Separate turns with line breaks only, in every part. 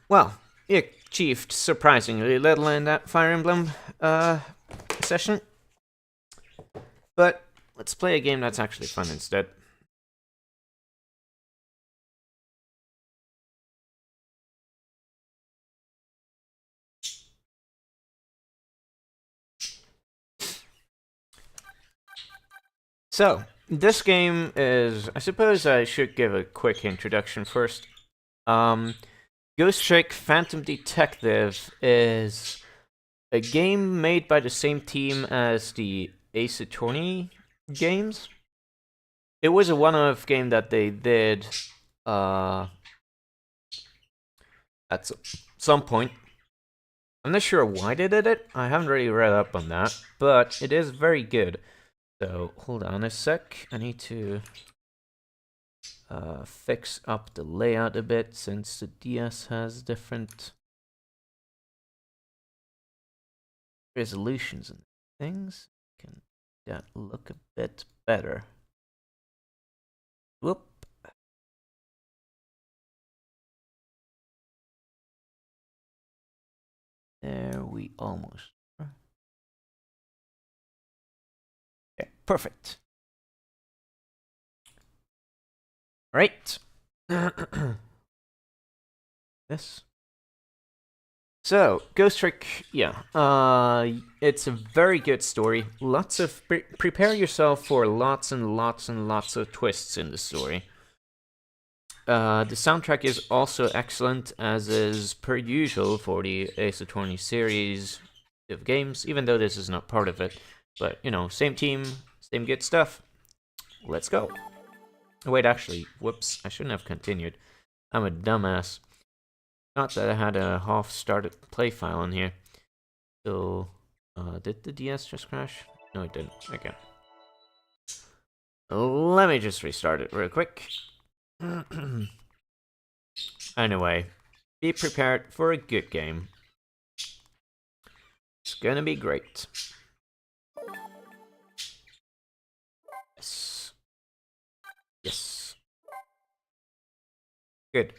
Well, you achieved surprisingly little in that Fire Emblem session. But let's play a game that's actually fun instead. So, this game is... I suppose I should give a quick introduction first. Ghost Trick Phantom Detective is a game made by the same team as the Ace Attorney games. It was a one-off game that they did at some point. I'm not sure why they did it. I haven't really read up on that, but it is very good. So, hold on a sec. I need to fix up the layout a bit since the DS has different resolutions and things. Can that look a bit better? Whoop. There we almost are. Okay, perfect. Right. This. So, Ghost Trick, yeah. It's a very good story. Lots of... prepare yourself for lots and lots and lots of twists in the story. The soundtrack is also excellent, as is per usual for the Ace Attorney series of games, even though this is not part of it. But, you know, same team, same good stuff. Let's go. Wait, actually, whoops, I shouldn't have continued. I'm a dumbass. Not that I had a half-started play file in here. So, did the DS just crash? No, it didn't. Okay. Let me just restart it real quick. Anyway, be prepared for a good game. It's gonna be great. Yes. Yes. Good.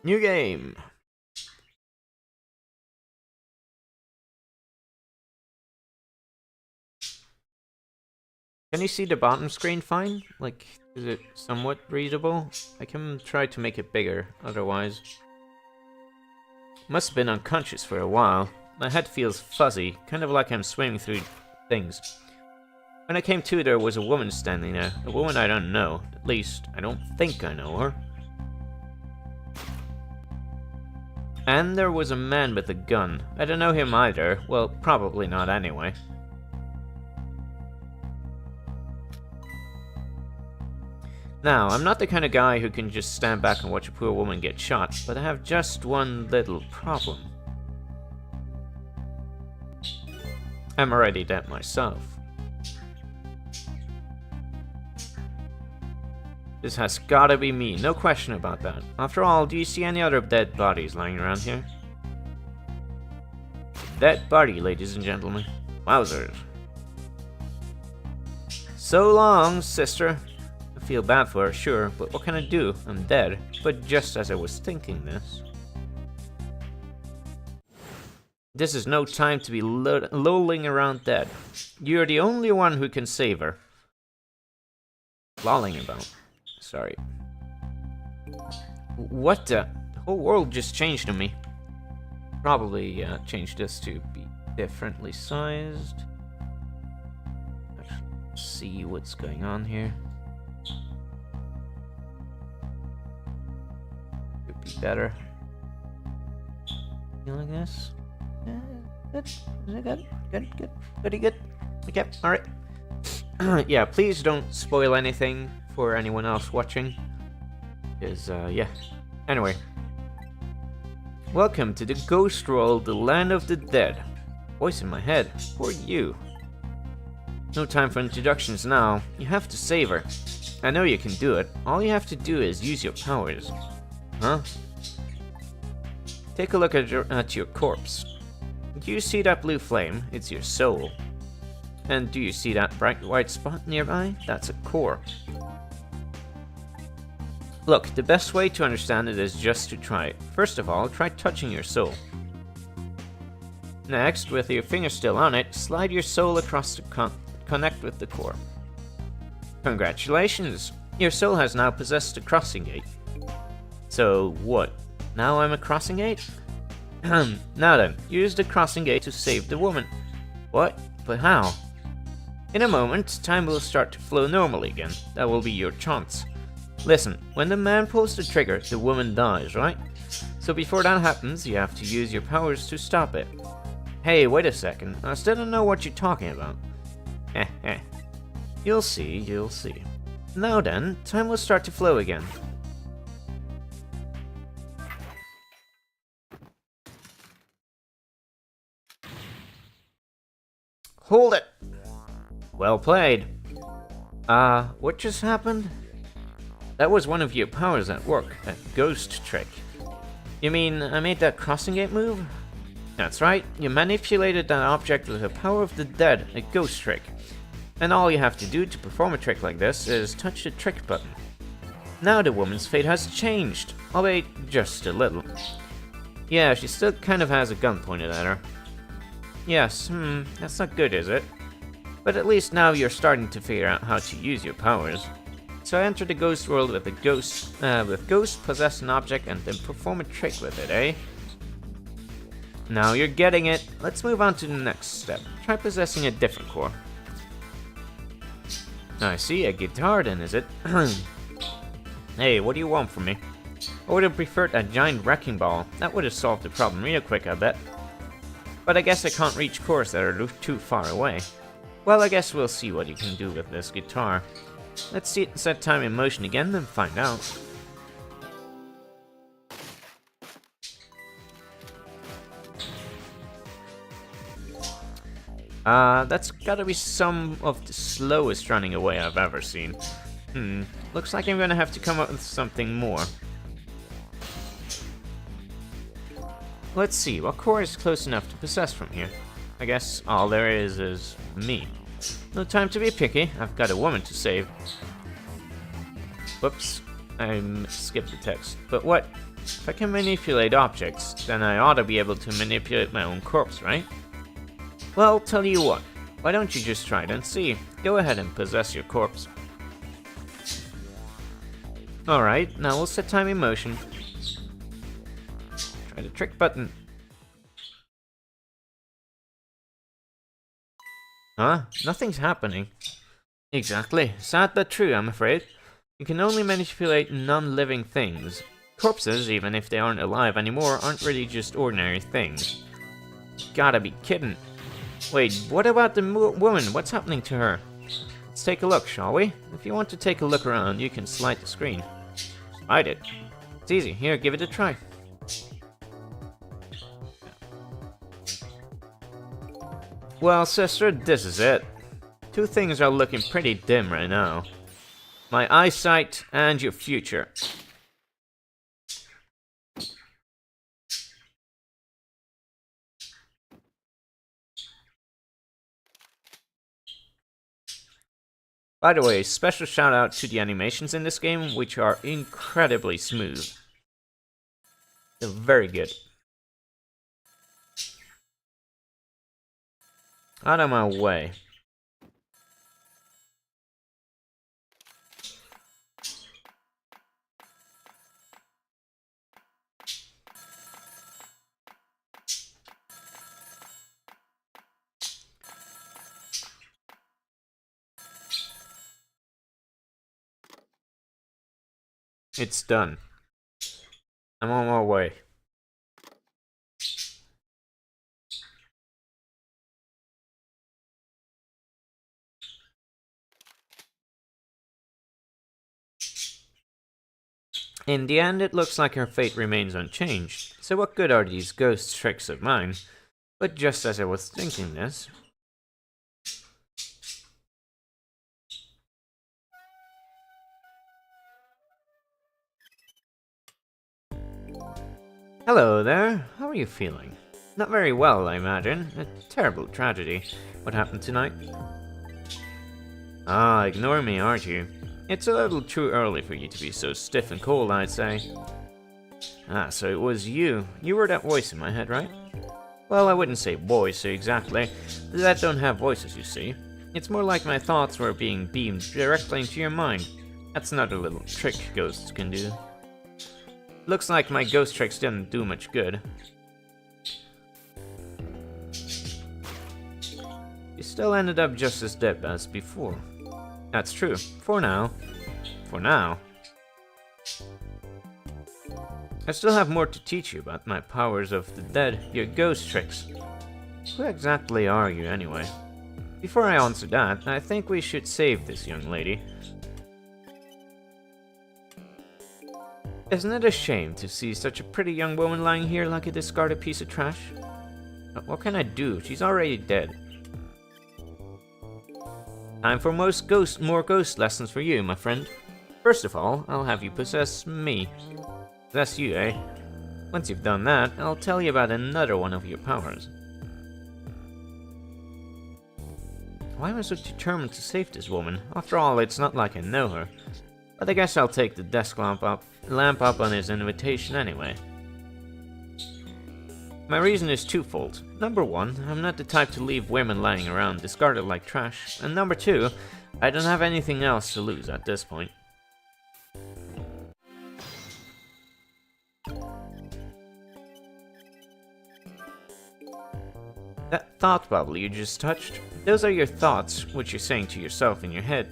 New game. Can you see the bottom screen fine? Like, is it somewhat readable? I can try to make it bigger, otherwise. Must have been unconscious for a while. My head feels fuzzy, kind of like I'm swimming through things. When I came to, there was a woman standing there. A woman I don't know. At least, I don't think I know her. And there was a man with a gun. I don't know him either. Well, probably not anyway. Now, I'm not the kind of guy who can just stand back and watch a poor woman get shot, but I have just one little problem. I'm already dead myself. This has gotta be me, no question about that. After all, do you see any other dead bodies lying around here? Dead body, ladies and gentlemen. Wowzers. So long, sister. I feel bad for her, sure, but what can I do? I'm dead. But just as I was thinking this... This is no time to be lolling around dead. You're the only one who can save her. Lolling about. Sorry. What the? The whole world just changed on me. Probably changed this to be differently sized. Actually, let's see what's going on here. Could be better. Like this. Good. Is it good? Good, good. Pretty good. Okay, alright. Yeah, please don't spoil anything for anyone else watching. Because, yeah. Anyway. Welcome to the Ghost World, the land of the dead. Voice in my head. Who are you? No time for introductions now. You have to save her. I know you can do it. All you have to do is use your powers. Huh? Take a look at your corpse. Do you see that blue flame? It's your soul. And do you see that bright white spot nearby? That's a core. Look, the best way to understand it is just to try it. First of all, try touching your soul. Next, with your finger still on it, slide your soul across to connect with the core. Congratulations! Your soul has now possessed the crossing gate. So, what? Now I'm a crossing gate? Now then, use the crossing gate to save the woman. What? But how? In a moment, time will start to flow normally again. That will be your chance. Listen, when the man pulls the trigger, the woman dies, right? So before that happens, you have to use your powers to stop it. Hey, wait a second. I still don't know what you're talking about. Heh. You'll see, you'll see. Now then, time will start to flow again. Hold it! Well played. What just happened? That was one of your powers at work, that ghost trick. You mean I made that crossing gate move? That's right, you manipulated that object with the power of the dead, a ghost trick. And all you have to do to perform a trick like this is touch the trick button. Now the woman's fate has changed, albeit just a little. Yeah, she still kind of has a gun pointed at her. Yes, that's not good, is it? But at least now you're starting to figure out how to use your powers. So enter the ghost world with ghost possess an object and then perform a trick with it, eh? Now you're getting it. Let's move on to the next step. Try possessing a different core. I see, a guitar then, is it? Hey, what do you want from me? I would have preferred a giant wrecking ball. That would have solved the problem real quick, I bet. But I guess I can't reach cores that are too far away. Well, I guess we'll see what you can do with this guitar. Let's set time in motion again and find out. That's gotta be some of the slowest running away I've ever seen. Looks like I'm gonna have to come up with something more. Let's see, what core is close enough to possess from here? I guess all there is me. No time to be picky, I've got a woman to save. Whoops, I skipped the text. But what? If I can manipulate objects, then I ought to be able to manipulate my own corpse, right? Well, tell you what, why don't you just try it and see? Go ahead and possess your corpse. Alright, now we'll set time in motion. Try the trick button. Huh? Nothing's happening. Exactly. Sad but true, I'm afraid. You can only manipulate non-living things. Corpses, even if they aren't alive anymore, aren't really just ordinary things. Gotta be kidding. Wait, what about the woman? What's happening to her? Let's take a look, shall we? If you want to take a look around, you can slide the screen. Slide it. It's easy. Here, give it a try. Well, sister, this is it. Two things are looking pretty dim right now. My eyesight and your future. By the way, special shout out to the animations in this game, which are incredibly smooth. They're very good. Out of my way. It's done. I'm on my way. In the end, it looks like her fate remains unchanged. So what good are these ghost tricks of mine? But just as I was thinking this... Hello there, how are you feeling? Not very well, I imagine. A terrible tragedy. What happened tonight? Ah, ignore me, aren't you? It's a little too early for you to be so stiff and cold, I'd say. Ah, so it was you. You were that voice in my head, right? Well, I wouldn't say voice exactly. That don't have voices, you see. It's more like my thoughts were being beamed directly into your mind. That's another little trick ghosts can do. Looks like my ghost tricks didn't do much good. You still ended up just as dead as before. That's true. For now. For now. I still have more to teach you about my powers of the dead, your ghost tricks. Who exactly are you, anyway? Before I answer that, I think we should save this young lady. Isn't it a shame to see such a pretty young woman lying here like a discarded piece of trash? But what can I do? She's already dead. Time for more ghost lessons for you, my friend. First of all, I'll have you possess me. Possess you, eh? Once you've done that, I'll tell you about another one of your powers. Why am I so determined to save this woman? After all, it's not like I know her. But I guess I'll take the desk lamp up on his invitation anyway. My reason is twofold. Number one, I'm not the type to leave women lying around discarded like trash. And number two, I don't have anything else to lose at this point. That thought bubble you just touched, those are your thoughts, which you're saying to yourself in your head.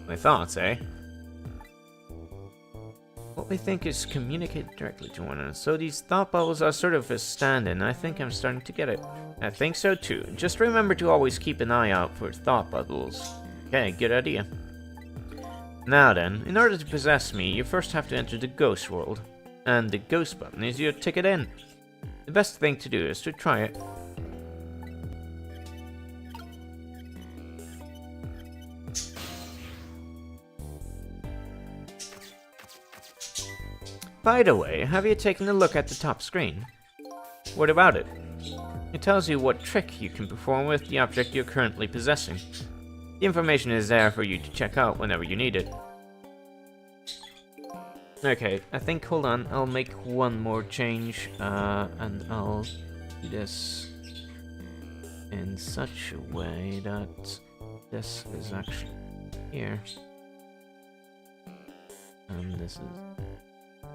My thoughts, eh? What we think is communicated directly to one another, so these thought bubbles are sort of a stand-in. I think I'm starting to get it. I think so too. Just remember to always keep an eye out for thought bubbles. Okay, good idea. Now then, in order to possess me, you first have to enter the ghost world. And the ghost button is your ticket in. The best thing to do is to try it. By the way, have you taken a look at the top screen? What about it? It tells you what trick you can perform with the object you're currently possessing. The information is there for you to check out whenever you need it. Okay, I think, hold on, I'll make one more change, and I'll do this in such a way that this is actually here. And this is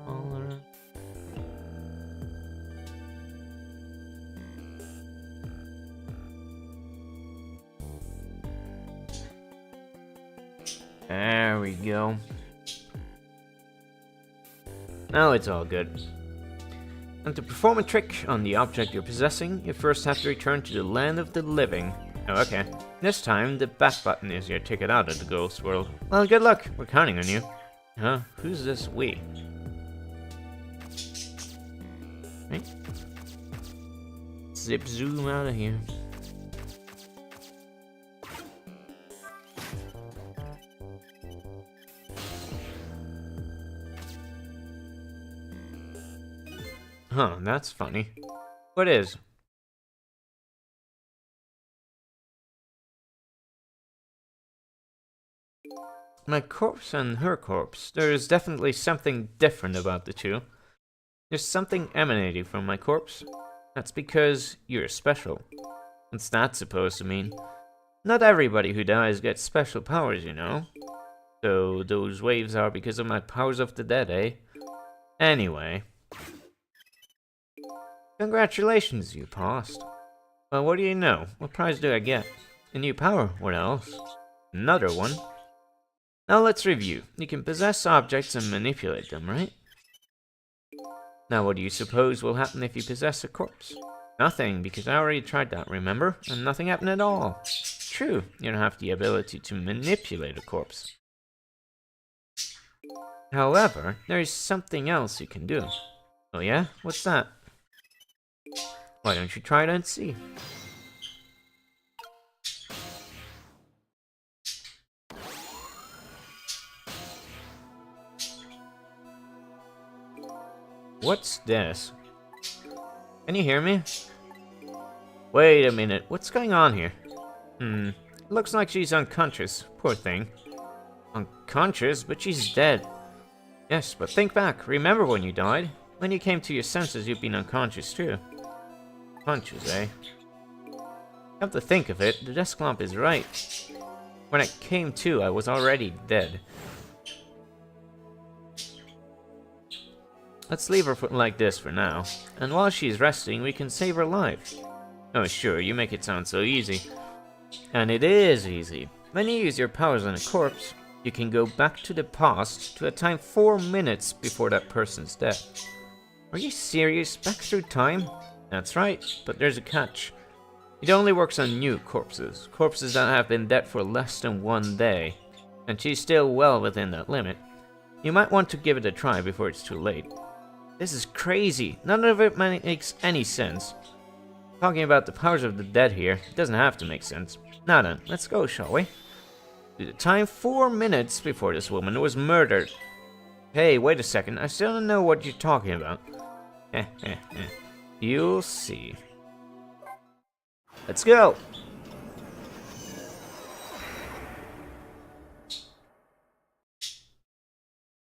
smaller. There we go. Now it's all good. And to perform a trick on the object you're possessing, you first have to return to the land of the living. Oh, okay. This time, the back button is your ticket out of the ghost world. Well, good luck. We're counting on you. Huh? Who's this we? Right? Zip zoom out of here. Huh, that's funny. What is? My corpse and her corpse. There's definitely something different about the two. There's something emanating from my corpse. That's because you're special. What's that supposed to mean? Not everybody who dies gets special powers, you know. So those waves are because of my powers of the dead, eh? Anyway. Congratulations, you passed. Well, what do you know? What prize do I get? A new power. What else? Another one. Now let's review. You can possess objects and manipulate them, right? Now what do you suppose will happen if you possess a corpse? Nothing, because I already tried that, remember? And nothing happened at all. True, you don't have the ability to manipulate a corpse. However, there is something else you can do. Oh yeah? What's that? Why don't you try it and see? What's this? Can you hear me? Wait a minute, what's going on here? Looks like she's unconscious. Poor thing. conscious, but she's dead. Yes, but think back. Remember when you died? When you came to your senses, you've been unconscious too. Conscious, eh? Come to think of it, the desk lamp is right. When I came to, I was already dead. Let's leave her like this for now, and while she's resting, we can save her life. Oh sure, you make it sound so easy. And it is easy. When you use your powers on a corpse, you can go back to the past to a time 4 minutes before that person's death. Are you serious? Back through time? That's right, but there's a catch. It only works on new corpses, corpses that have been dead for less than 1 day, and she's still well within that limit. You might want to give it a try before it's too late. This is crazy. None of it makes any sense. Talking about the powers of the dead here, it doesn't have to make sense. Now then, let's go, shall we? To the time 4 minutes before this woman was murdered. Hey, wait a second, I still don't know what you're talking about. You'll see. Let's go!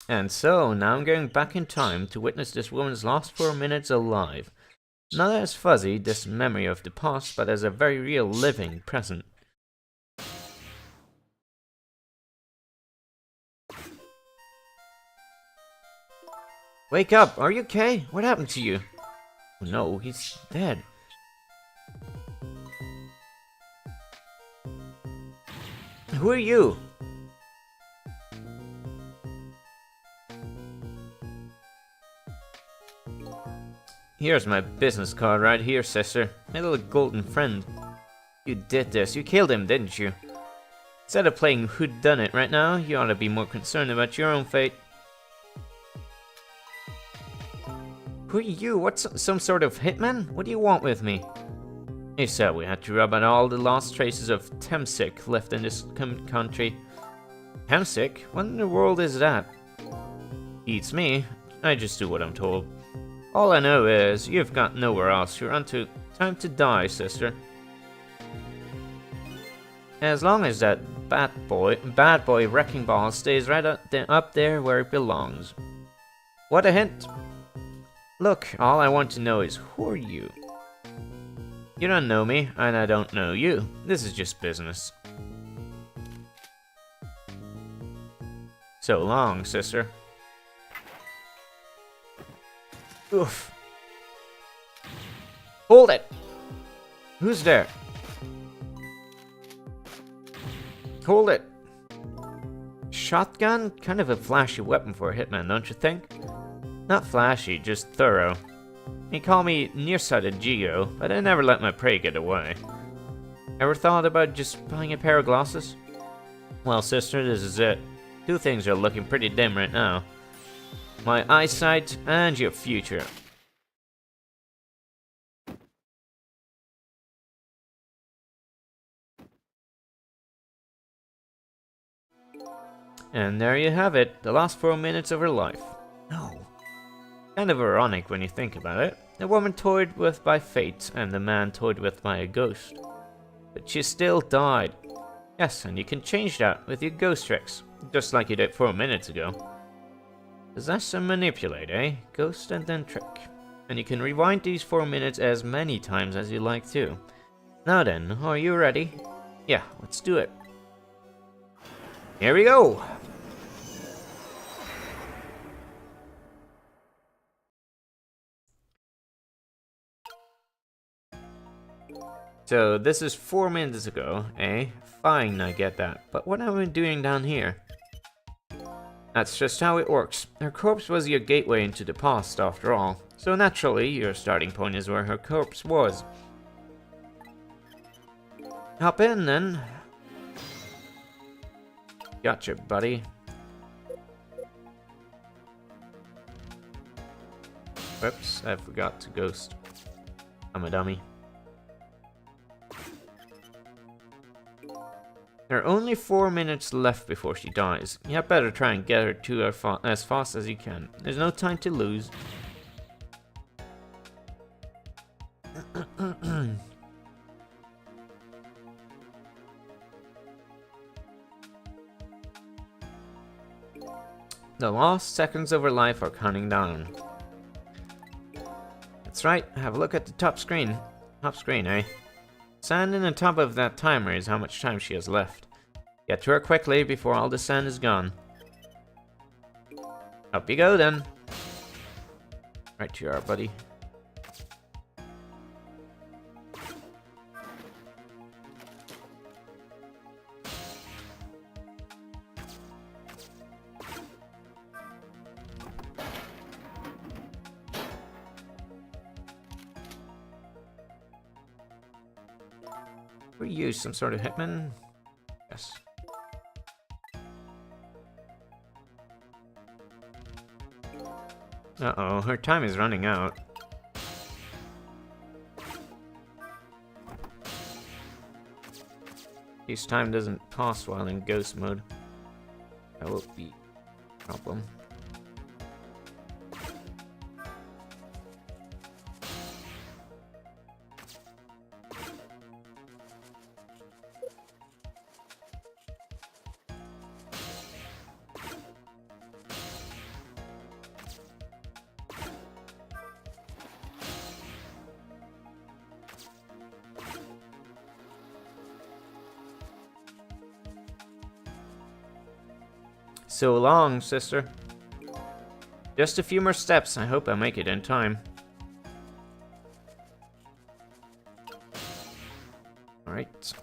And so, now I'm going back in time to witness this woman's last 4 minutes alive. Not as fuzzy, this memory of the past, but as a very real living present. Wake up! Are you okay? What happened to you? Oh no, he's dead. Who are you? Here's my business card right here, sister. My little golden friend. You did this. You killed him, didn't you? Instead of playing whodunit right now, you ought to be more concerned about your own fate. Who are you? What's some sort of hitman? What do you want with me? You said we had to rub out all the lost traces of Temsic left in this country. Temsic? What in the world is that? Beats me. I just do what I'm told. All I know is, you've got nowhere else. You're onto time to die, sister. As long as that bad boy wrecking ball stays right up there where it belongs. What a hint! Look, all I want to know is, who are you? You don't know me, and I don't know you. This is just business. So long, sister. Oof. Hold it! Who's there? Hold it! Shotgun? Kind of a flashy weapon for a hitman, don't you think? Not flashy, just thorough. You call me nearsighted Geo, but I never let my prey get away. Ever thought about just buying a pair of glasses? Well, sister, this is it. Two things are looking pretty dim right now. My eyesight and your future. And there you have it, the last 4 minutes of her life. No. Kind of ironic when you think about it. The woman toyed with by fate, and the man toyed with by a ghost. But she still died. Yes, and you can change that with your ghost tricks, just like you did 4 minutes ago. Possess and manipulate, eh? Ghost and then trick. And you can rewind these 4 minutes as many times as you like too. Now then, are you ready? Yeah, let's do it. Here we go! So this is 4 minutes ago, eh? Fine, I get that. But what am I doing down here? That's just how it works. Her corpse was your gateway into the past, after all. So naturally, your starting point is where her corpse was. Hop in, then. Gotcha, buddy. Whoops, I forgot to ghost. I'm a dummy. There are only 4 minutes left before she dies. You had better try and get her to her as fast as you can. There's no time to lose. The last seconds of her life are counting down. That's right, have a look at the top screen. Top screen, eh? Sand in the top of that timer is how much time she has left. Get to her quickly before all the sand is gone. Up you go then. Right you are, buddy. We use some sort of hitman? Yes. Uh-oh, her time is running out. His time doesn't pass while in ghost mode. That will be a problem. So long, sister. Just a few more steps. I hope I make it in time. Alright.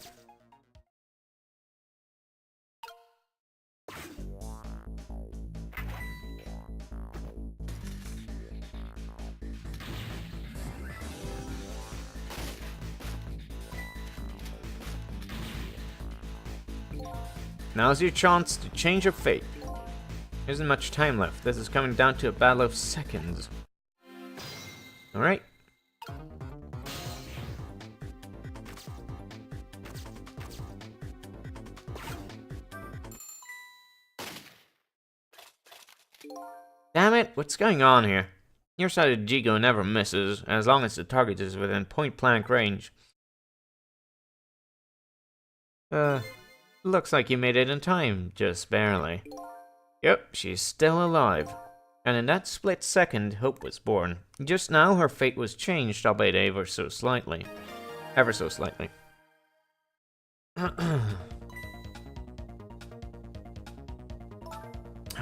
Now's your chance to change your fate. There isn't much time left. This is coming down to a battle of seconds. Alright. Damn it, what's going on here? Your side of Jigo never misses, as long as the target is within point-blank range. Looks like you made it in time, just barely. Yep, she's still alive. And in that split second, hope was born. Just now, her fate was changed, albeit ever so slightly. Ever so slightly. Oh,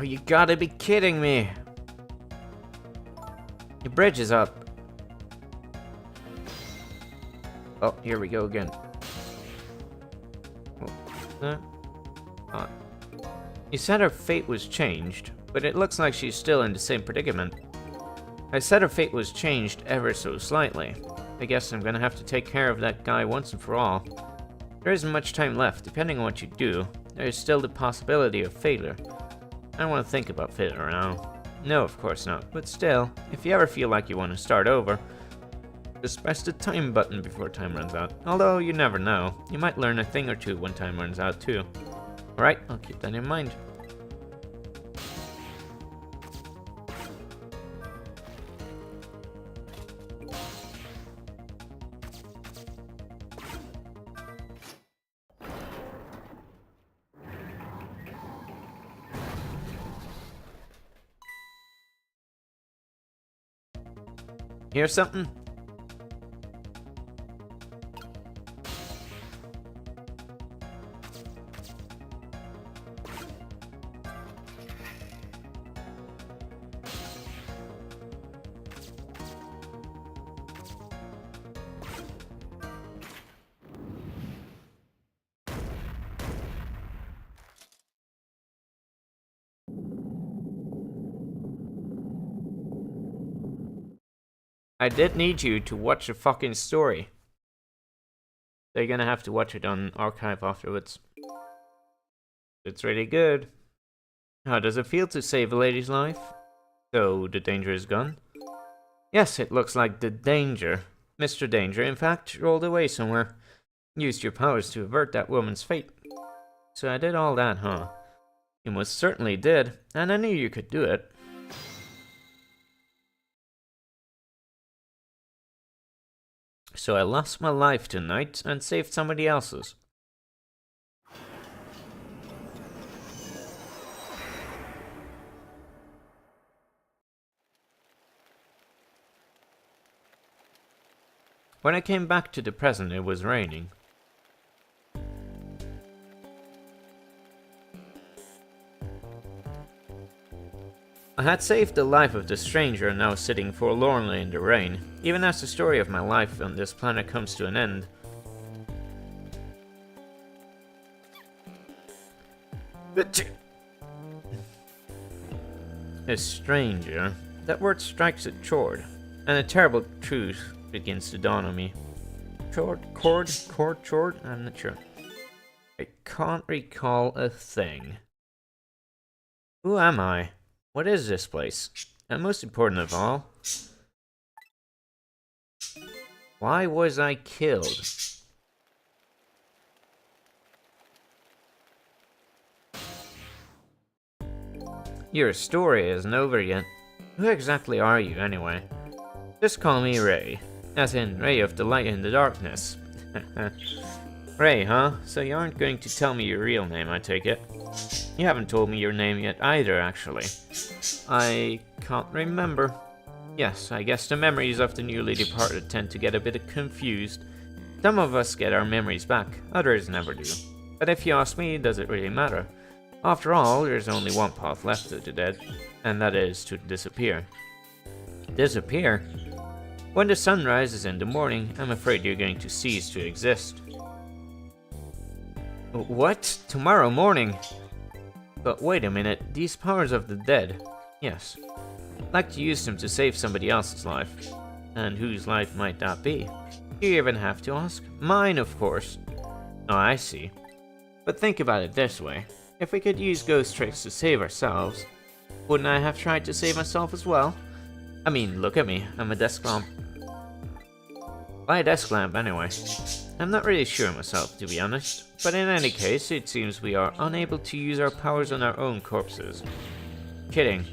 you gotta be kidding me! The bridge is up. Oh, here we go again. You said her fate was changed, but it looks like she's still in the same predicament. I said her fate was changed ever so slightly. I guess I'm gonna have to take care of that guy once and for all. There isn't much time left. Depending on what you do, there is still the possibility of failure. I don't want to think about failure now. No, of course not, but still, if you ever feel like you want to start over, just press the time button before time runs out. Although, you never know. You might learn a thing or two when time runs out too. Alright, I'll keep that in mind. Hear something? I did need you to watch the fucking story. They're gonna have to watch it on archive afterwards. It's really good. How does it feel to save a lady's life? So, the danger is gone? Yes, it looks like the danger. Mr. Danger, in fact, rolled away somewhere. Used your powers to avert that woman's fate. So I did all that, huh? You most certainly did, and I knew you could do it. So I lost my life tonight and saved somebody else's. When I came back to the present, it was raining. I had saved the life of the stranger now sitting forlornly in the rain, even as the story of my life on this planet comes to an end. A stranger. That word strikes a chord, and a terrible truth begins to dawn on me. Chord? I'm not sure. I can't recall a thing. Who am I? What is this place? And most important of all, why was I killed? Your story isn't over yet. Who exactly are you, anyway? Just call me Ray. As in, ray of the light in the darkness. Ray, huh? So you aren't going to tell me your real name, I take it? You haven't told me your name yet either, actually. I can't remember. Yes, I guess the memories of the newly departed tend to get a bit confused. Some of us get our memories back, others never do. But if you ask me, does it really matter? After all, there's only one path left to the dead, and that is to disappear. Disappear? When the sun rises in the morning, I'm afraid you're going to cease to exist. What? Tomorrow morning? But wait a minute, these powers of the dead. Yes. I'd like to use them to save somebody else's life. And whose life might that be? Do you even have to ask? Mine, of course. Oh, I see. But think about it this way. If we could use ghost tricks to save ourselves, wouldn't I have tried to save myself as well? I mean, look at me, I'm a desk lamp. Why a desk lamp, anyway? I'm not really sure myself, to be honest. But in any case, it seems we are unable to use our powers on our own corpses. Kidding.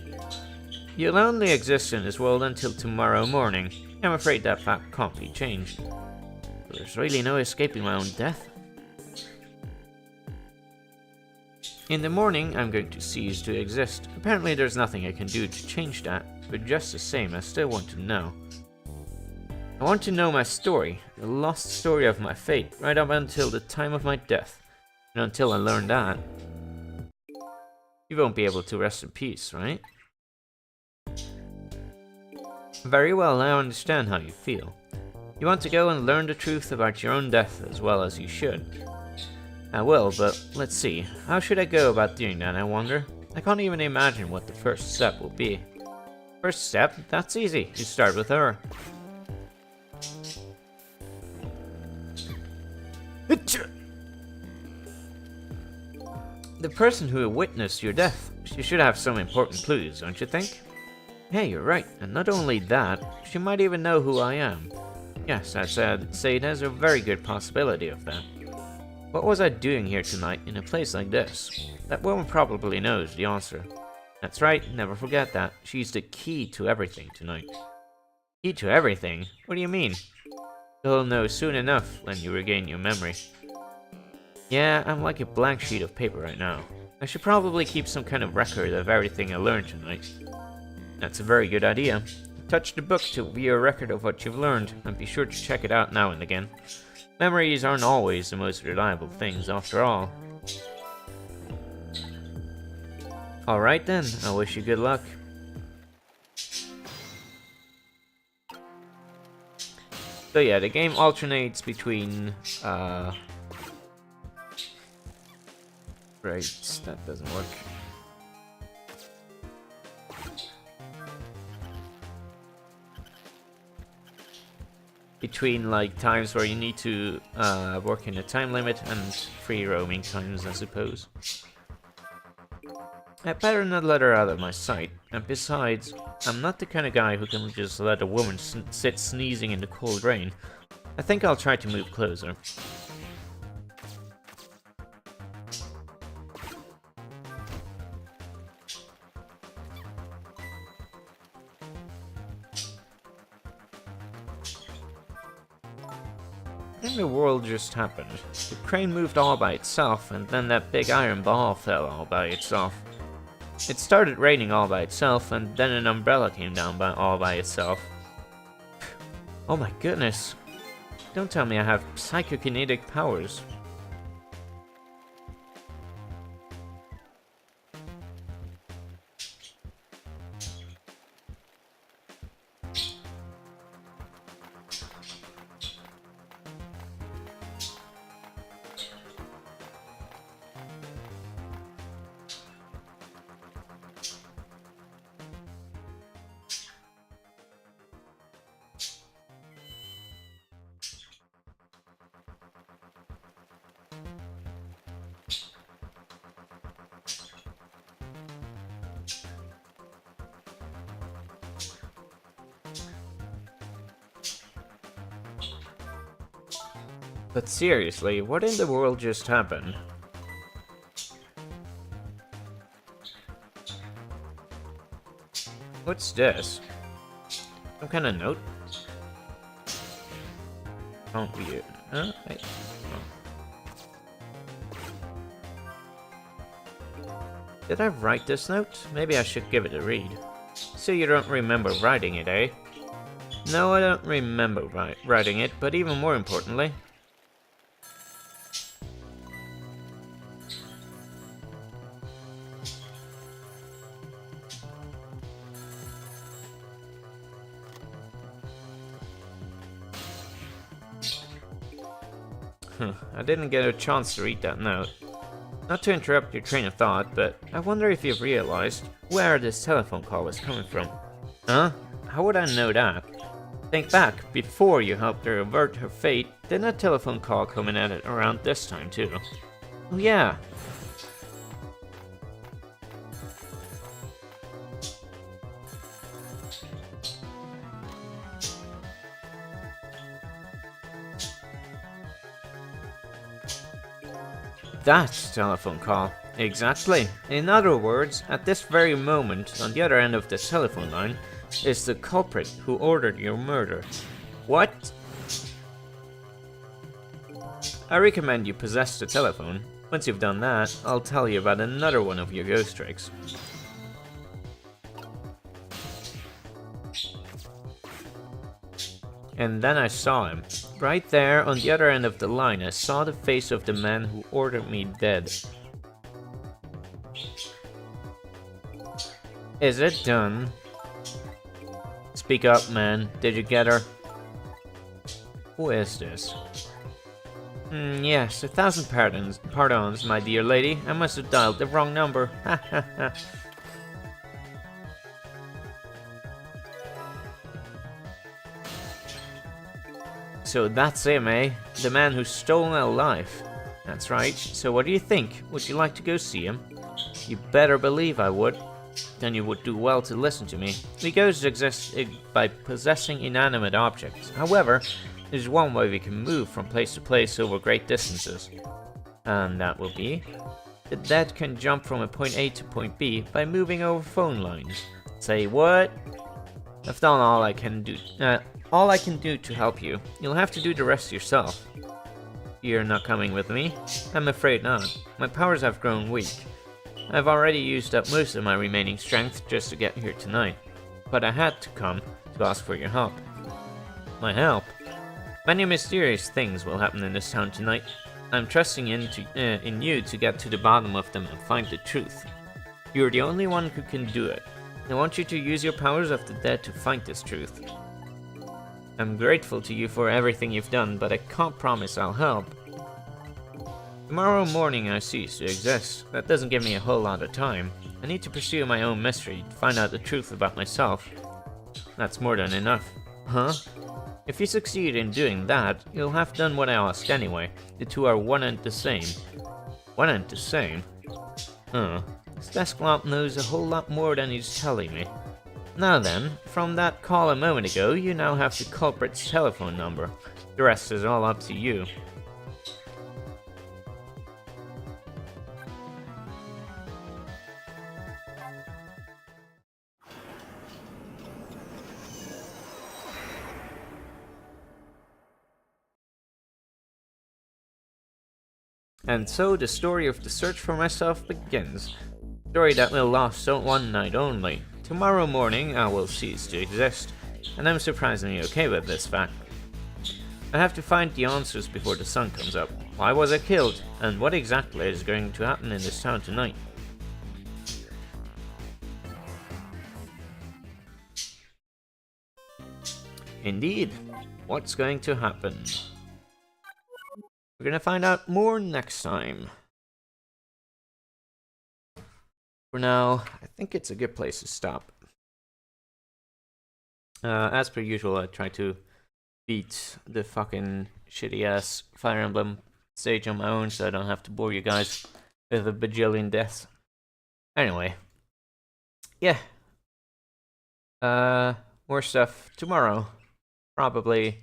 You'll only exist in this world until tomorrow morning. I'm afraid that fact can't be changed. There's really no escaping my own death. In the morning, I'm going to cease to exist. Apparently there's nothing I can do to change that, but just the same, I still want to know. I want to know my story, the lost story of my fate, right up until the time of my death. And until I learn that, you won't be able to rest in peace, right? Very well, I understand how you feel. You want to go and learn the truth about your own death as well as you should. I will, but let's see. How should I go about doing that, I wonder? I can't even imagine what the first step will be. First step? That's easy. You start with her. The person who witnessed your death. She should have some important clues, don't you think? Hey, you're right. And not only that, she might even know who I am. Yes, I'd say there's a very good possibility of that. What was I doing here tonight in a place like this? That woman probably knows the answer. That's right, never forget that. She's the key to everything tonight. Key to everything? What do you mean? You'll know soon enough when you regain your memory. Yeah, I'm like a blank sheet of paper right now. I should probably keep some kind of record of everything I learned tonight. That's a very good idea. Touch the book to view a record of what you've learned, and be sure to check it out now and again. Memories aren't always the most reliable things, after all. Alright then, I wish you good luck. So yeah, the game alternates between, right, that doesn't work. Between like times where you need to work in a time limit and free roaming times, I suppose. I better not let her out of my sight, and besides, I'm not the kind of guy who can just let a woman sit sneezing in the cold rain. I think I'll try to move closer. And the world just happened. The crane moved all by itself, and then that big iron ball fell all by itself. It started raining all by itself, and then an umbrella came down all by itself. Oh my goodness. Don't tell me I have psychokinetic powers. But seriously, what in the world just happened? What's this? Some kind of note? Can't read it. Huh? Did I write this note? Maybe I should give it a read. So you don't remember writing it, eh? No, I don't remember writing it, but even more importantly... I didn't get a chance to read that note. Not to interrupt your train of thought, but I wonder if you've realized where this telephone call was coming from. Huh? How would I know that? Think back, before you helped her avert her fate, didn't a telephone call come in at it around this time too? Oh yeah. That telephone call. Exactly. In other words, at this very moment, on the other end of the telephone line, is the culprit who ordered your murder. What? I recommend you possess the telephone. Once you've done that, I'll tell you about another one of your ghost tricks. And then I saw him. Right there, on the other end of the line, I saw the face of the man who ordered me dead. Is it done? Speak up, man. Did you get her? Who is this? Yes, 1,000 pardons, my dear lady. I must have dialed the wrong number. Ha ha ha. So that's him, eh? The man who stole my life. That's right. So what do you think? Would you like to go see him? You better believe I would. Then you would do well to listen to me. We ghosts exist by possessing inanimate objects. However, there's one way we can move from place to place over great distances. And that will be... the dead can jump from a point A to point B by moving over phone lines. Say what? I've done all I can do. All I can do to help you. You'll have to do the rest yourself. You're not coming with me? I'm afraid not. My powers have grown weak. I've already used up most of my remaining strength just to get here tonight. But I had to come to ask for your help. My help? Many mysterious things will happen in this town tonight. I'm trusting in you to get to the bottom of them and find the truth. You're the only one who can do it. I want you to use your powers of the dead to find this truth. I'm grateful to you for everything you've done, but I can't promise I'll help. Tomorrow morning I cease to exist. That doesn't give me a whole lot of time. I need to pursue my own mystery to find out the truth about myself. That's more than enough. Huh? If you succeed in doing that, you'll have done what I asked anyway. The two are one and the same. One and the same? Huh. This Desclamp knows a whole lot more than he's telling me. Now then, from that call a moment ago, you now have the culprit's telephone number. The rest is all up to you. And so the story of the search for myself begins. A story that will last one night only. Tomorrow morning I will cease to exist, and I'm surprisingly okay with this fact. I have to find the answers before the sun comes up. Why was I killed? And what exactly is going to happen in this town tonight? Indeed. What's going to happen? We're gonna find out more next time. For now, I think it's a good place to stop. As per usual, I try to beat the fucking shitty-ass Fire Emblem stage on my own so I don't have to bore you guys with a bajillion deaths. Anyway. Yeah. More stuff tomorrow. Probably.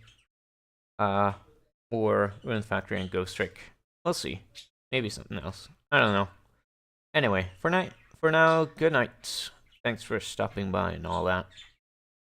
Or Ruin Factory and Ghost Trick. We'll see. Maybe something else. I don't know. Anyway, for now, good night. Thanks for stopping by and all that.